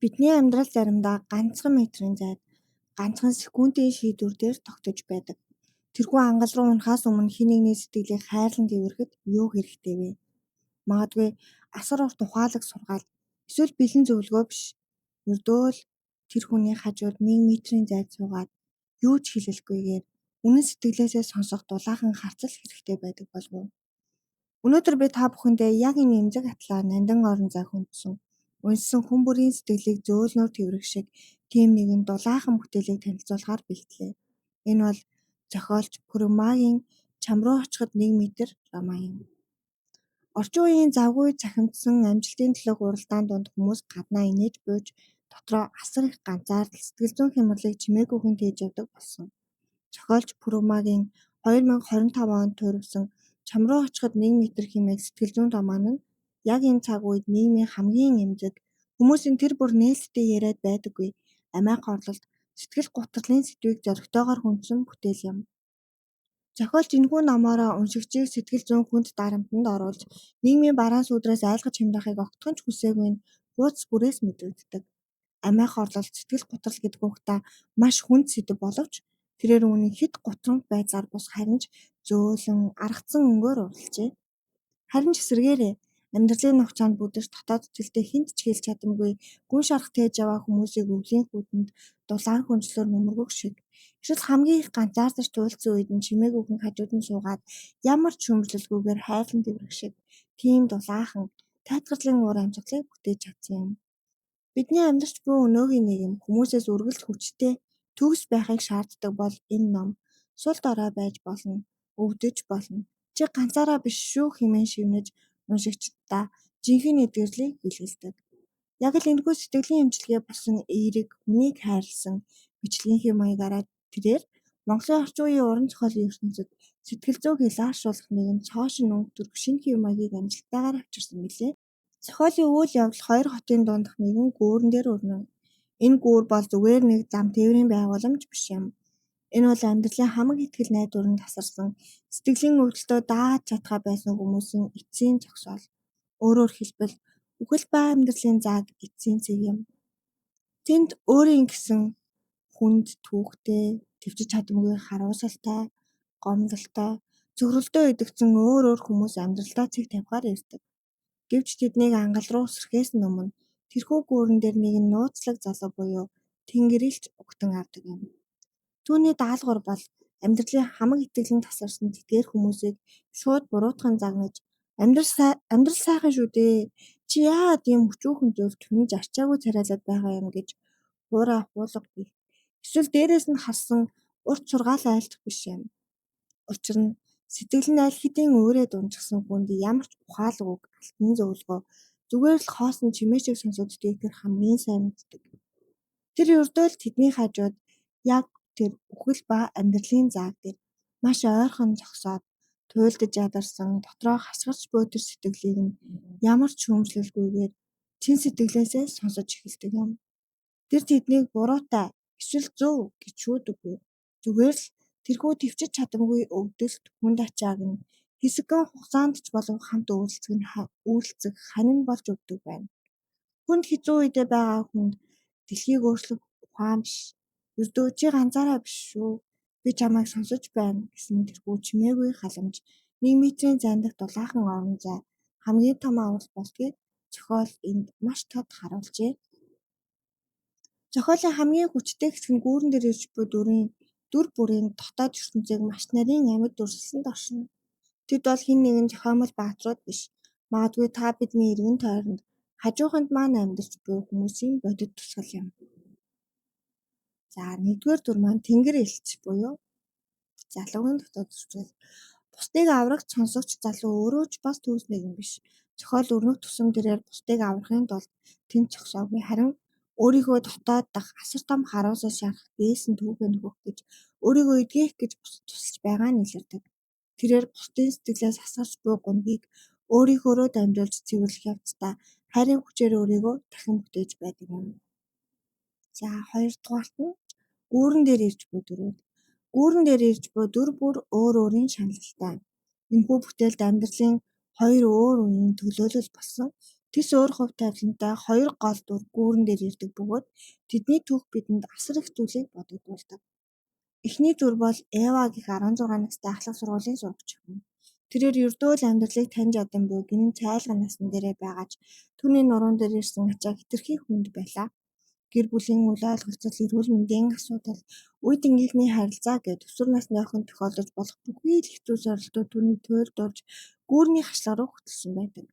Бидний амьдрал заримдаа ганцхан метрийн зайд ганцхан секундын шийдвэр дээр тогтож байдаг. Тэрхүү ангал руу унахаас өмнө хэн нэгний сэтгэлийг хайрлан дэврэхэд юу хэрэгтэй вэ? Магадгүй асар урт ухаалаг сургаал эсвэл бэлэн зөвлөгөө биш. Ердөө л тэр хүний хажууд 1 метрийн зайд суугаад юу ч хэлэлгүйгээр үнэн сэтгэлээсээ сонсох дулаахан харцал хэрэгтэй байдаг болов уу? Өнөөдөр би та бүхэндээ яг энэ эмзэг атлаа нандин орон зай хүндсэн уншсан хүн бүрийн сэтгэлийг зөөлнөөр тэврэх шиг тийм нэгэн дулаахан бүтээлийг танилцуулахаар бэлтлээ. Энэ бол зохиолч Пүрмагийн Чам руу очиход 1 метр роман юм. Орчин үеийн завгүй цахимдсан амжилтын төлөөх уралдаан донд хүмүүс гаднаа инээж бууж дотроо асар их ганцаардал сэтгэл зүйн хямралыг чимээгүйхэн тээж явдаг болсон. Зохиолч Пүрмагийн 2025 онд туурвсан Чам руу очиход 1 метр хэмээх сэтгэл зүйн роман нь яг энэ цаг үед нийгмийн хамгийн эмзэг хүмүүсийн тэр бүр нээлттэй яриад байдаггүй амиа горлолт сэтгэл гутралын сэдвийг зоригтойгоор хүндсэн бүтээл юм. Зохиолч энэхүү номоороо уншигчийг сэтгэл зүйн хүнд дарамтанд оруулж нийгмийн бараан сүудрээс айлгаж хямрахыг огтхон ч хүсээгүй нь хуудас бүрээс мэдрэгддэг. Амиа горлолт сэтгэл гутрал гэдэг угтаа маш хүнд сэдэв боловч тэрээр үүнийг хэд гутрамт байдлаар бус харин ч зөөлөн аргацсан өнгөөр уралжээ. Харин ч эсвэргээрээ амьдралын нухчаанд бүдэрч дотоод сэтгэлдээ хинт ч хэлж чадамгүй гүн шарах тээж яваа хүмүүсийг өвлийн хүдэнд дулаан хүнчлэр нөмөргөх шиг эсвэл хамгийн их ганцаардаж туйлдсан үед нь чимээгүйхэн хажууд нь суугаад ямар ч шүүмжлэлгүйгээр хайрлан дэврэх шиг тийм дулаахан тайлгарлын уур амьсгалыг бүтээж чадсан юм. Бидний амьдарч буй өнөөгийн нийгэм хүмүүсээс үргэлж хүчтэй төгс байхыг шаарддаг бол энэ ном сул дорой байж болно, өвдөж болно. Чи ганцаараа биш шүү хэмээн шивнэж уншигчдаа жинхэнэ эдгэрлийг илгэлдэг. Яг л энэхүү сэтгэлийн эмчилгээ болсон эерэг хүнийг хайрлсан бичлэгийнхээ маягаараа тэрээр Монголын орчин үеийн уран зохиолын ертөнцид сэтгэл зүйг илааршуулах нэгэн цоошин өнгө төрөх шинэ хэв маягийг амжилттайгаар авчирсан билээ. Зохиолын үйл явдал хоёр хотын дундх нэгэн гүүрэн дээр өрнө. Энэ гүүр бол зүгээр нэг зам тээврийн байгууламж биш юм. Энэ бол амьдралын хамаг итгэл найдваранд тасарсан сэтгэлийн өвдөлтөө дааж чадхаа байсан хүмүүсийн эцсийн зогсоол. Өөрөөр хэлбэл үхэл ба амьдралын зааг эцсийн цэг юм. Тэнд өөрийн гэсэн хүнд түүхтэй, төвчж чадамгүй харуулсалтай, гомдолтой, цөхрөлтөө идэгцэн өөр хүмүүс амьдралдаа цэг тавихаар ирдэг. Гэвч тэднийг ангал руу үсрэхээс өмнө тэрхүү гүүрэн дээр нэгэн нууцлаг залуу буюу Тэнгэрэлч угтан авдаг юм. Түүний даалгавар бол амьдралын хамаг итгэлэнд тасарсан тэдгээр хүмүүсийг шууд буруутхан загнаж амьдрал сайхан шүү дээ. Чи яагаад ийм өчүүхэн зүйл түнж арчаагүй царайлаад байгаа юм гэж хуурай хуулга бий. Эсвэл дээрээс нь харсан урт сургаал айлтах биш юм. Учир нь сэтгэл нь аль хэдийн өөрөө дунжсан хүнд ямар ч ухаалаг үг, алтан зөвлөгөө зүгээр л хоосон чимээ шиг сонсогддгийг тэр хамгийн сайн мэддэг. Тэр ердөө л тэдний хажууд яг тэр үхэл ба амьдралын зааг дээр маш ойрхон зогсоод туйлдаж ядарсан дотроо хасгарч буй тэр сэтгэлийг нь ямар ч шүүмжлэлгүйгээр чин сэтгэлээсээ сонсож эхэлдэг юм. Тэр тэднийг буруутай эсвэл зөв гэж шүүдэггүй. Зүгээр л тэрхүү төвчж чадамгүй өвдөлт хүнд ачааг нь хэсэгэн хугацаанд ч болов хамт үйлцэх ханин болж өгдөг байна. Хүнд хэцүү үедээ байгаа хүнд дэлхийг өөрчлөх ухаан биш. Ердөө чи ганцаараа биш шүү. Би чамайг сонсож байна гэсэн тэрхүү чимээгүй халамж 1 метрийн зайдах дулаахан орон зай хамгийн том аврал болдгийг зохиол энд маш тод харуулжээ. Зохиолын хамгийн хүчтэй хэсэг нь гүүрэн дээр ирж буй дүр бүрийн дотоод ертөнцийг маш нарийн амьд дүрслэлд оршино. Тэд бол хэн нэгэн зохиомол бааtruуд биш. Магадгүй та бидний эргэн тойронд хажууханд маань амьдарч буй хүмүүсийн бодит тусгал юм. За 1-р дүр маань Тэнгэр элч буюу залуугийн дотоод зурчил. Бусдыг аврагч сонсогч залуу өөрөө ч бас төгс нэгэн биш. Зохиол өрнөх тусам тэрээр бусдыг аврахын тулд тэнд зогсоогүй харин өөрийнхөө дотоод дах асар том харуулсаас шарах дээсэн түүхээ нөгөх гэж өөрийгөө эдгэх гэж бусад тусалж байгаа нь илэрдэг. Тэрээр бусдын сэтгэлээс хасгарч буй гунгийг өөрийнхөөрөө дамжуулж цэвэрлэх явцдаа хайрын хүчээр өөрийгөө дахин бүтээж байдаг юм. За 2-дугаарт нь гүүрэн дээр ирж буй дүрүүд. Гүүрэн дээр ирж буй дүр бүр өөр өөрийн шаналлтай. Энэхүү бүтээлд амьдралын хоёр өөр үеийн төлөөлөл болсон Тэс өөр хувь тавилантай хоёр гол дүр гүүрэн дээр ирдэг бөгөөд тэдний түүх бидэнд асар их зүйлийг бодогдуулдаг. Эхний дүр бол Эва гэх 16 настай ахлах сургуулийн сурагч хүн. Тэрээр ердөө л амьдралыг таньж ядан буй гинэн цайлган насны дээрээ байгаач түүний нуруунд дээр ирсэн ачаа хэтэрхий хүнд байлаа. Гэр бүлийн үл ойлголцол, эрүүл мэндийн асуудал, үе тэнгийнхний харилцаа гэд өсвөр насны охин тохиолдож болох бүхий л хэцүү сорилтууд түүний туйлдуулж гүүрний хашлаа руу хөтлсөн байдаг.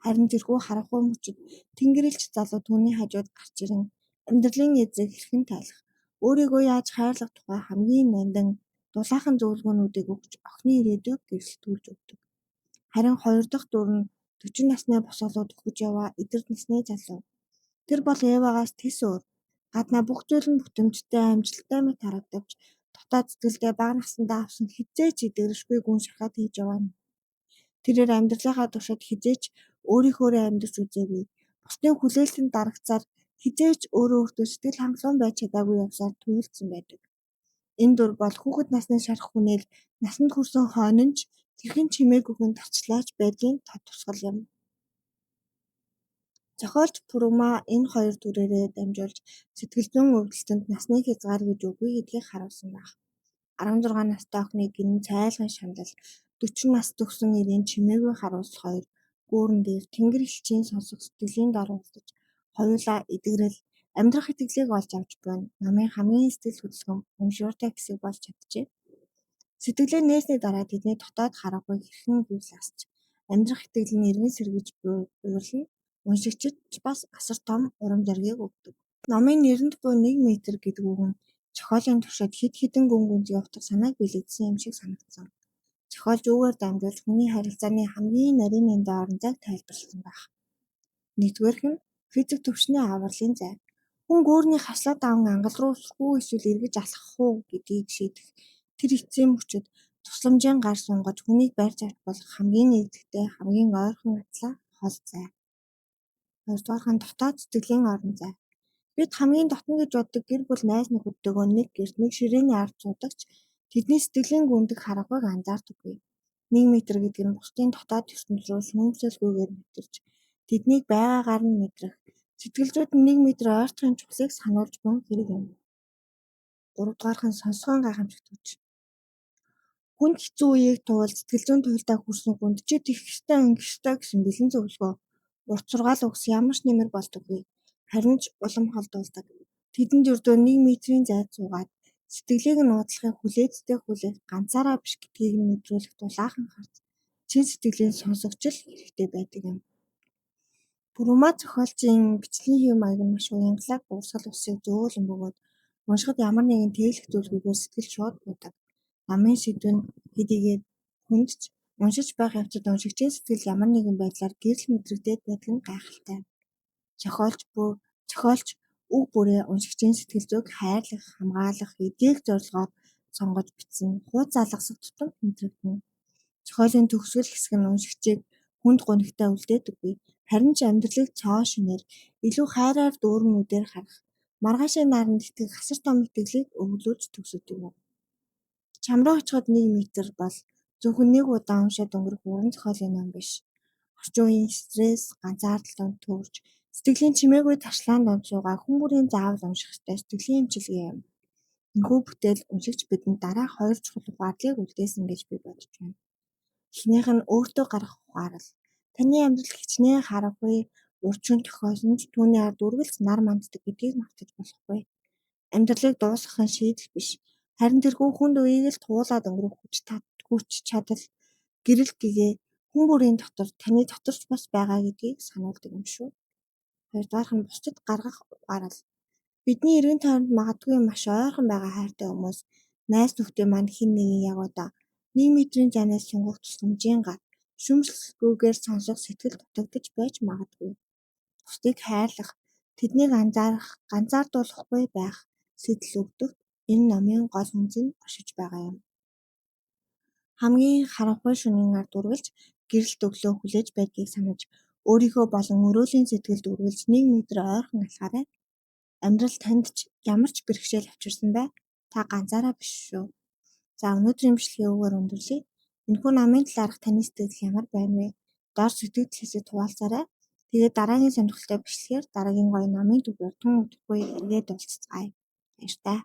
Харин тэрхүү харанхуй мөчид Тэнгэрлэгч залуу түүний хажууд гарч ирэн амьдралын эзэг хэрхэн тайлах, өөрийгөө яаж хайрлах тухай хамгийн нандин дулаахан зөвлөгөөнүүдийг өгч охины ирээдүйг гэрэлтүүлж өгдөг. Харин хоёр дахь дүр нь 40 насны босоолууд өгч яваа эдэрт насны залуу. Тэр бол Эвагаас тис өөр. Гаднаа бүх зүйл нь бүтэмжтэй, амжилттай мэт харагдавч дотоод сэтгэлдээ бага насандаа авсан хизээч идэгрэшгүй гүн шархаад хийж яваа. Тэрээр амьдралынхаа туршид хизээч өөрийнхөө амьдарч үзээгүй. Бусдын хүлээлтэнд дарагцаар хизээч өөрөө өөртөө сэтгэл хангалуун байж чадаагүй явсаар туйлдсан байдаг. Энэ дүр бол хүүхэд насны шарх хүнийг насанд хүрсэн хойно нь ч тэрхэн чимээгүйхэн тарчлаач байдгийн тод тусгал юм. Зохиолч Пүрүма энэ хоёр дүрээрээ дамжуулж сэтгэл зүйн өвдөлтөнд насны хязгаар гэж үгүй гэдгийг харуулсан байх. 16 настай охиныг гинэн цайлган шаналл 40 нас төгсөн ирийн чимээгүй харуулс хоёр гүүрэн дээр тэнгэр элчийн сонсох сэтгэлийн дор уулзаж хоёулаа идэгрэл амьдрах итгэлийг олж авч байна. Намын хамгийн сэтгэл хөдлөм өмшөөртэй хэсэг болж чаджээ. Сэтгэлээ нээсний дараа тэдний дотоод харанхуйг хэрхэн биелэлсэж амьдрах итгэл нь эргэн сэргэж буйрлана. Уншигчид бас асар том урам зориг өгдөг. Номын нэрэнд буй 1 метр гэдэг үг нь зохиолын туршид хэд хэдэн гүн гүнзгий явах санааг биелэгдсэн юм шиг санагдсан. Зохиолч үүгээр дамжуулж хүний харилцааны хамгийн нарийн нандин орон зайг тайлбарласан байх. Нэгдүгээрх нь физик төвшний авралын зай. Хүн гүүрний хаслаа даван ангал руу өсөх үү эсвэл эргэж алхах уу гэдгийг шийдэх тэр эцсийн мөчид тусламжийн гар сунгаж хүнийг барьж авч болох хамгийн нэгдэхтэй хамгийн ойрхон атлаа хол зай. Хоёрдугаарх нь дотоод сэтгэлийн орон зай. Бид хамгийн дотно гэж боддог гэр бүл найз нөхөдтэйгөө нэг гэрт нэг ширээний ард суудагч тэдний сэтгэлийн гүндэг харанхуйг анзаардаггүй. 1 метр гэдэг нь бусдын дотоод ертөнд рүү сүмсэлгүйгээр нэвтэрч тэднийг байгаагаар нь мэдрэх, сэтгэл зүйд нь 1 метр ойртохын чухлыг сануулж буй хэрэг юм. Гуравдугаарх нь сонсгоон гайхамшигт хүч. Хүнд хэцүү үеийг туул сэтгэл зүйн туйлдаа хүрсэн хүнд чи тэгэх ёстой ингэх ёстой гэсэн бэлэн зөвлөгөө, урт сургаал өгс ямар ч нэмэр болдоггүй. Харин ч улам холдуулдаг. Тэдэнд ердөө 1 метрийн зайд суугаад сэтгэлийг нь уудлахыг хүлээцтэй хүлээх ганцаараа биш гэдгийг нь мэдрүүлэх дулаахан харц чин сэтгэлийн сонсогчл хэрэгтэй байдаг юм. Пүрүма зохиолчийн бичлэгийн хэв маяг нь маш уянгалаг урсгал усыг зөөлөн бөгөөд уншихад ямар нэгэн тээлэх зүйлгүйгээр сэтгэл шууд буудаг. Намын сэдв нь хэдийгээр хүндч уншиж байх явцад уншигчийн сэтгэл ямар нэгэн байдлаар гэрэл мэдрэгдээд байдаг нь гайхалтай. Зохиолч үг бүрээ уншигчийн сэтгэл зүйг хайрлах, хамгаалах, эдгээх зорилгоор сонгож бичсэн хуудас алгасах тутам мэдрэгдэнэ. Зохиолын төгсгөл хэсэг нь уншигчийг хүнд гунигтай үлдээдэггүй. Харин ч амьдралыг цоо шинээр илүү хайраар дүүрэнүүдээр харах, маргаашийн наранд итгэх асар том итгэлийг өгүүлж төгсөдөг юм. Чам руу очиход 1 метр бол зөвхөн нэг удаа уншаад өнгөрөх уран зохиолын ном биш. Орчин үеийн стресс, ганцаардланд төрж, сэтгэлийн чимээгүй таршлаанд онцгойгаа хүн бүрийн заавал унших ёстой сэтгэлийн эмчилгээ юм. Энэхүү бүтээл уншигч бидэнд дараах 2 чухал ухаарлыг үлдээсэн гэж би бодож байна. Эхнийх нь өөртөө гарах ухаарл. Таны амьдрал хичнээн харанхуй, урчин тохиолсон ч түүний ард үргэлж нар манддаг гэдгийг мартаж болохгүй. Амьдралыг дуусгахын шийдэл биш. Харин тэрхүү хүнд үеийг л туулаад өнгөрөх хүч чадал, гэрэл гэгээ хүн бүрийн дотор таны доторч бас байгаа гэдгийг сануулдаг юм шүү. Хоёрдугаарх нь бусдад гаргах ухаарл. Бидний эргэн тойронд магадгүй маш ойрхон байгаа хайртай хүмүүс, найз нөхдөд маань хэн нэгэн яг одоо 1 метрийн зайнаас сунгах тусламжийн гар шүмжлэлгүйгээр сонсох сэтгэл дутагдаж байж магадгүй. Бусдыг хайрлах, тэднийг анзаарах, ганцаардуулахгүй байх сэтэл өгдөг энэ номын гол үнц нь оршиж байгаа юм. Хамгийн харанхуй шөнийн ард үргэлж гэрэлт өглөө хүлээж байдгийг санаж өөрийнхөө болон өрөөлийн сэтгэлд үргэлж 1 метр ойрхон алхаарай. Амьдрал танд ч ямар ч бэрхшээл авчирсан бай. Та ганцаараа биш шүү. За өнөөдрийн бичлэгээ үгээр өндөрлөе. Энэхүү номын талаарх таны сэтгэл ямар байна вэ? Доор сэтгэгдэл хэсэгт хуваалцаарай. Тэгээд дараагийн сонирхолтой бичлэгээр дараагийн гоё номын дүгээр тун удахгүй эргээд уулзцгаая. Баяртай.